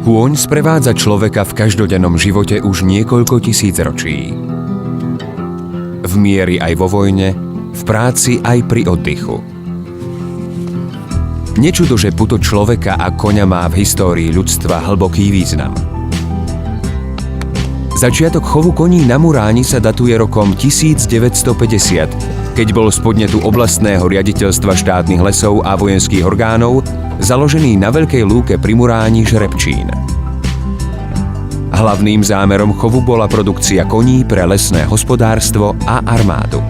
Kôň sprevádza človeka v každodennom živote už niekoľko tisícročí. V mieri aj vo vojne, v práci aj pri oddychu. Nečudo, že puto človeka a koňa má v histórii ľudstva hlboký význam. Začiatok chovu koní na Muráni sa datuje rokom 1950, keď bol z podnetu oblastného riaditeľstva štátnych lesov a vojenských orgánov založený na Veľkej lúke pri Muráni žrebčín. Hlavným zámerom chovu bola produkcia koní pre lesné hospodárstvo a armádu.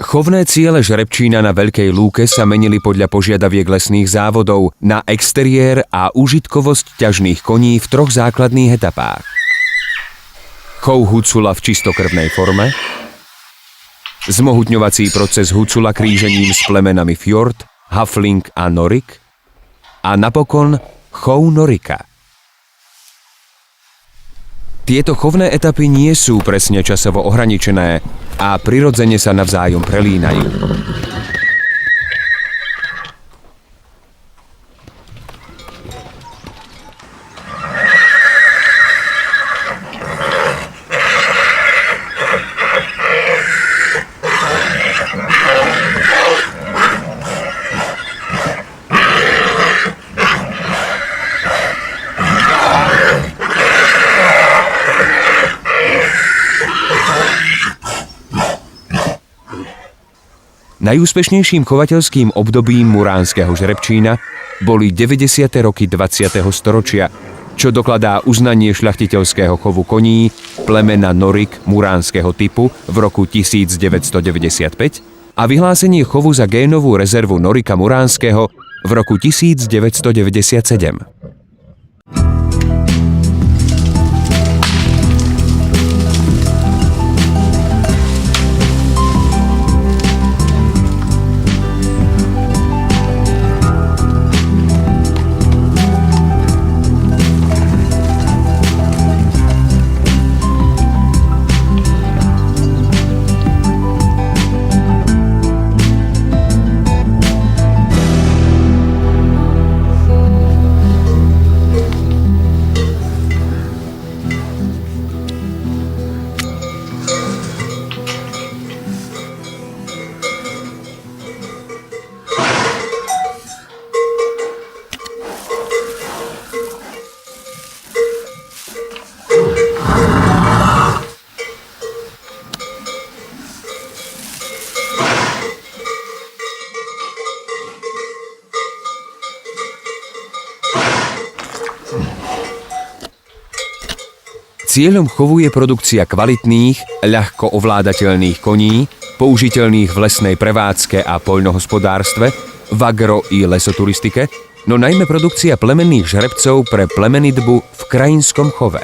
Chovné ciele žrebčína na Veľkej lúke sa menili podľa požiadaviek lesných závodov na exteriér a užitkovosť ťažných koní v 3 základných etapách. Chov hucula v čistokrvnej forme, zmohutňovací proces hucula krížením s plemenami fjord, hafling a norik a napokon chov norika. Tieto chovné etapy nie sú presne časovo ohraničené a prirodzene sa navzájom prelínajú. Najúspešnejším chovateľským obdobím muránskeho žrebčína boli 90. roky 20. storočia, čo dokladá uznanie šľachtiteľského chovu koní plemena Norik muránskeho typu v roku 1995 a vyhlásenie chovu za génovú rezervu Norika muránskeho v roku 1997. Cieľom chovu je produkcia kvalitných, ľahko ovládateľných koní, použiteľných v lesnej prevádzke a poľnohospodárstve, v agro- i lesoturistike, no najmä produkcia plemenných žrebcov pre plemenitbu v krajinskom chove.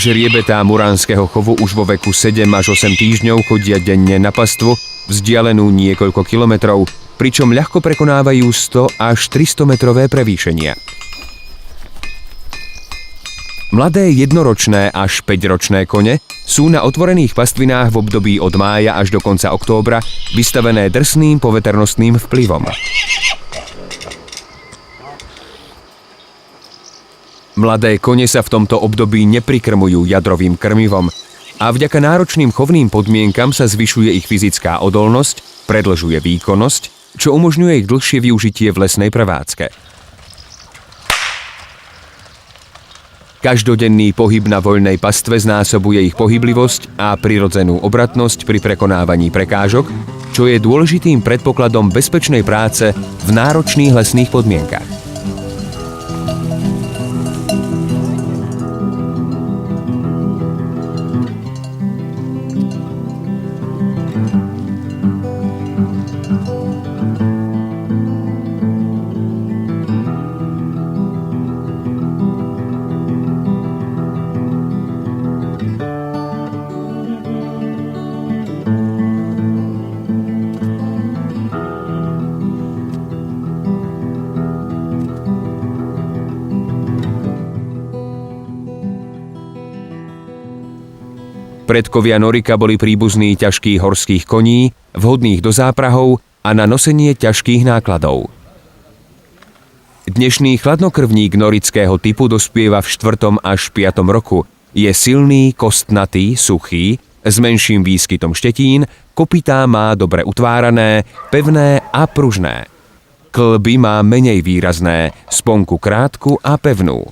Žriebetá muránskeho chovu už vo veku 7 až 8 týždňov chodia denne na pastvu, vzdialenú niekoľko kilometrov, pričom ľahko prekonávajú 100 až 300 metrové prevýšenia. Mladé jednoročné až 5-ročné kone sú na otvorených pastvinách v období od mája až do konca októbra vystavené drsným poveternostným vplyvom. Mladé kone sa v tomto období neprikrmujú jadrovým krmivom a vďaka náročným chovným podmienkam sa zvyšuje ich fyzická odolnosť, predĺžuje výkonnosť, čo umožňuje ich dlhšie využitie v lesnej prevádzke. Každodenný pohyb na voľnej pastve znásobuje ich pohyblivosť a prirodzenú obratnosť pri prekonávaní prekážok, čo je dôležitým predpokladom bezpečnej práce v náročných lesných podmienkach. Predkovia Norika boli príbuzní ťažkých horských koní, vhodných do záprahov a na nosenie ťažkých nákladov. Dnešný chladnokrvník norického typu dospieva v 4. až 5. roku. Je silný, kostnatý, suchý, s menším výskytom štetín, kopytá má dobre utvárané, pevné a pružné. Kĺby má menej výrazné, sponku krátku a pevnú.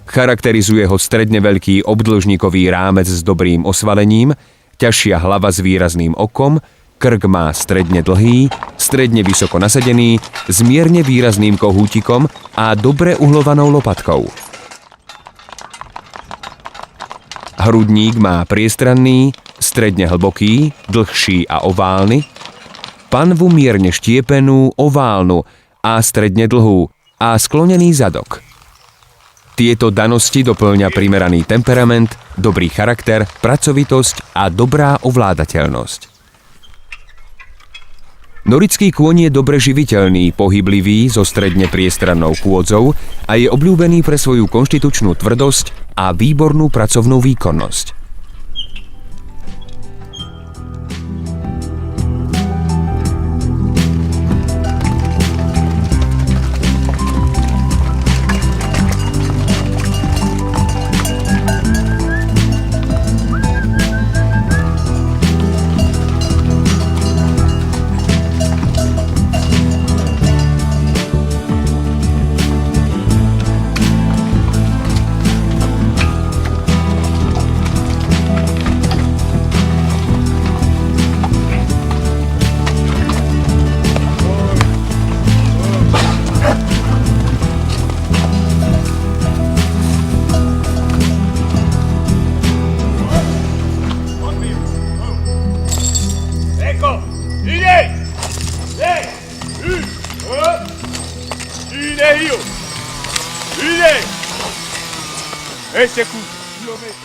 Charakterizuje ho stredne veľký obdĺžnikový rámec s dobrým osvalením, ťažšia hlava s výrazným okom, krk má stredne dlhý, stredne vysoko nasadený, s mierne výrazným kohútikom a dobre uhlovanou lopatkou. Hrudník má priestranný, stredne hlboký, dlhší a oválny, panvu mierne štiepenú, oválnu a stredne dlhú a sklonený zadok. Tieto danosti doplňa primeraný temperament, dobrý charakter, pracovitosť a dobrá ovládateľnosť. Norický kôň je dobre živiteľný, pohyblivý, so stredne priestrannou chôdzou a je obľúbený pre svoju konštitučnú tvrdosť a výbornú pracovnú výkonnosť.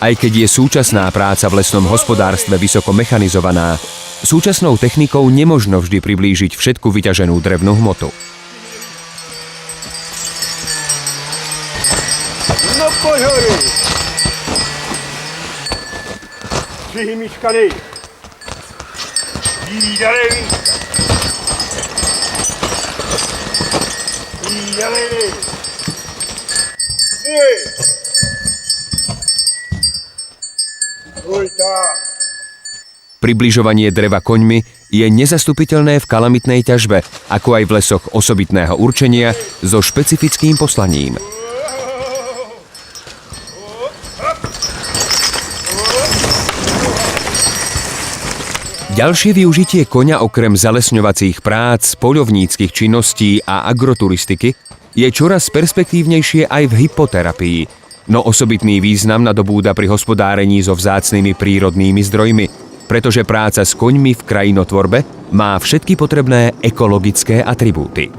Aj keď je súčasná práca v lesnom hospodárstve vysoko mechanizovaná, súčasnou technikou nemožno vždy priblížiť všetku vyťaženú drevnú hmotu. No pohoru! Přihymíčkanej! Jídalej! Jídalej! Približovanie dreva koňmi je nezastupiteľné v kalamitnej ťažbe, ako aj v lesoch osobitného určenia so špecifickým poslaním. Ďalšie využitie koňa okrem zalesňovacích prác, poľovníckych činností a agroturistiky je čoraz perspektívnejšie aj v hypoterapii, no osobitný význam nadobúda pri hospodárení so vzácnymi prírodnými zdrojmi, pretože práca s koňmi v krajinotvorbe má všetky potrebné ekologické atribúty.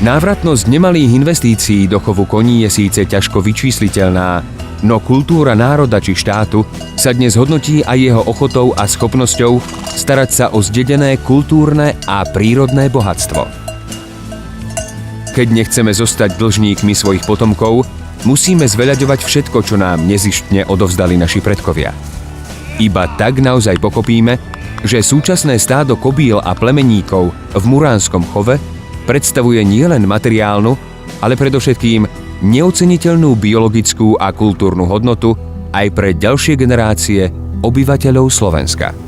Návratnosť nemalých investícií do chovu koní je síce ťažko vyčísliteľná, no kultúra národa či štátu sa dnes hodnotí aj jeho ochotou a schopnosťou starať sa o zdedené kultúrne a prírodné bohatstvo. Keď nechceme zostať dlžníkmi svojich potomkov, musíme zveľaďovať všetko, čo nám nezištne odovzdali naši predkovia. Iba tak naozaj pochopíme, že súčasné stádo kobýl a plemeníkov v muránskom chove predstavuje nielen materiálnu, ale predovšetkým neoceniteľnú biologickú a kultúrnu hodnotu aj pre ďalšie generácie obyvateľov Slovenska.